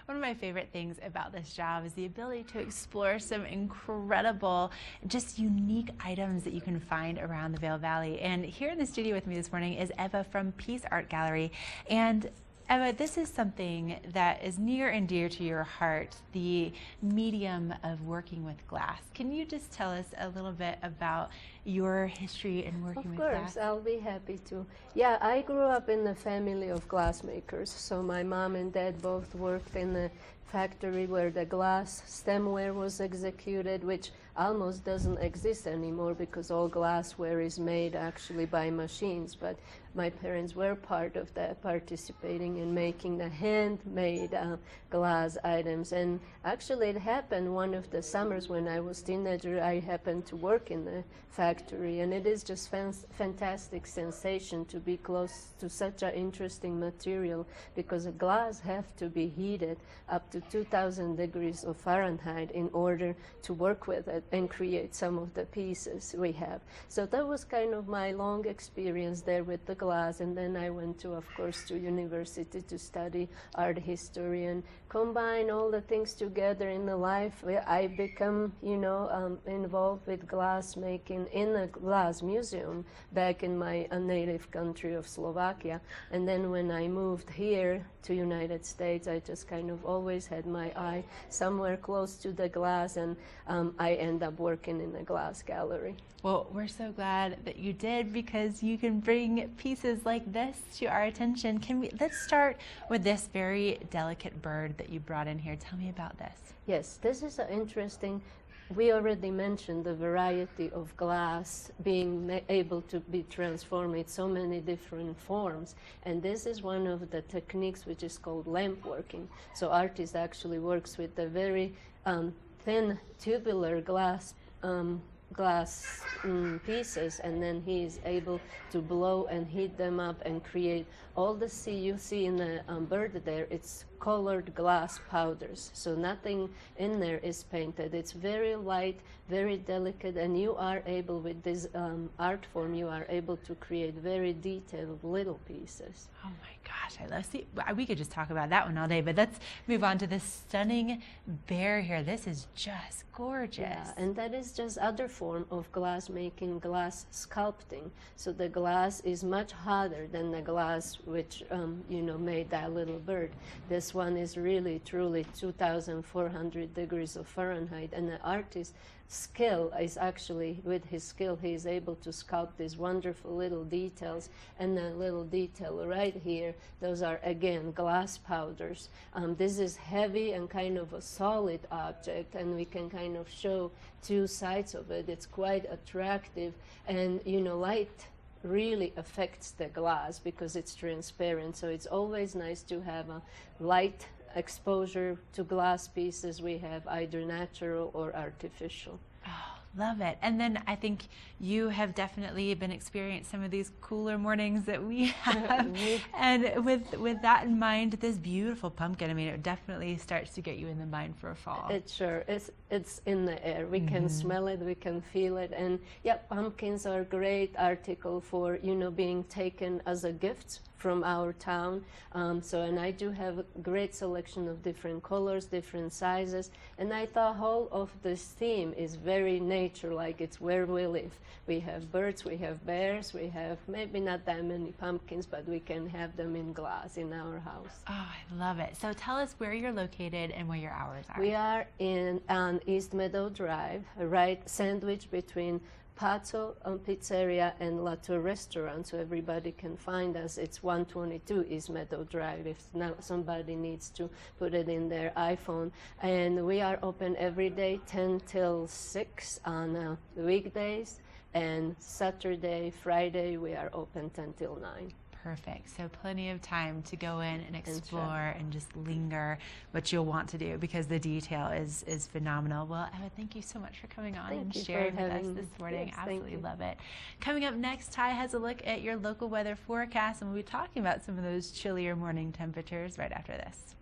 One of my favorite things about this job is the ability to explore some incredible, just unique items that you can find around the Vail Valley. And here in the studio with me this morning is Eva from Peace Art Gallery. And Eva, this is something that is near and dear to your heart, the medium of working with glass. Can you just tell us a little bit about your history in working with glass? Of course, I'll be happy to. Yeah, I grew up in a family of glassmakers. So my mom and dad both worked in a factory where the glass stemware was executed, which almost doesn't exist anymore because all glassware is made actually by machines. But my parents were part of that, participating in making the handmade glass items. And actually it happened one of the summers when I was a teenager. I happened to work in the factory, and it is just fantastic sensation to be close to such an interesting material, because a glass have to be heated up to 2000 degrees of Fahrenheit in order to work with it and create some of the pieces we have. So that was kind of my long experience there with the glass. And then I went to, of course, to university to study art history and combine all the things together in the life. I become, involved with glass making in a glass museum back in my native country of Slovakia. And then when I moved here to United States, I just kind of always had my eye somewhere close to the glass, and I end up working in a glass gallery. Well, we're so glad that you did, because you can bring pieces like this to our attention. Let's start with this very delicate bird that you brought in here. Tell me about this. Yes, this is interesting. We already mentioned the variety of glass being able to be transformed in so many different forms. And this is one of the techniques which is called lamp working. So artist actually works with the very thin tubular glass pieces, and then he is able to blow and heat them up and create all the you see in the bird there. It's colored glass powders, so nothing in there is painted. It's very light, very delicate, and you are able, with this art form, you are able to create very detailed little pieces. Oh my gosh, I love, we could just talk about that one all day, but let's move on to this stunning bear here. This is just gorgeous. Yeah, and that is just other form of glass making, glass sculpting. So the glass is much harder than the glass which made that little bird. This one is really truly 2,400 degrees of Fahrenheit, and the artist's skill is actually, with his skill, he is able to sculpt these wonderful little details. And the little detail right here, those are again glass powders. This is heavy and kind of a solid object, and we can kind of show two sides of it. It's quite attractive, and light really affects the glass because it's transparent. So it's always nice to have a light exposure to glass pieces we have, either natural or artificial. Oh, love it. And then I think you have definitely been experiencing some of these cooler mornings that we have. And with that in mind, this beautiful pumpkin, I mean, it definitely starts to get you in the mind for a fall. It sure is. It's in the air. We can smell it, we can feel it. And yeah, pumpkins are a great article for, being taken as a gift from our town. And I do have a great selection of different colors, different sizes. And I thought whole of this theme is very nature-like. It's where we live. We have birds, we have bears, we have maybe not that many pumpkins, but we can have them in glass in our house. Oh, I love it. So tell us where you're located and where your hours are. We are on East Meadow Drive, right sandwiched between Pazzo Pizzeria and La Tour Restaurant, so everybody can find us. It's 122 East Meadow Drive if now somebody needs to put it in their iPhone. And we are open every day 10 till 6 on weekdays, and Saturday, Friday we are open 10 till 9. Perfect. So plenty of time to go in and explore and just linger, what you'll want to do, because the detail is phenomenal. Well, Eva, thank you so much for coming on and sharing with us this morning. Yes, absolutely love it. Coming up next, Ty has a look at your local weather forecast, and we'll be talking about some of those chillier morning temperatures right after this.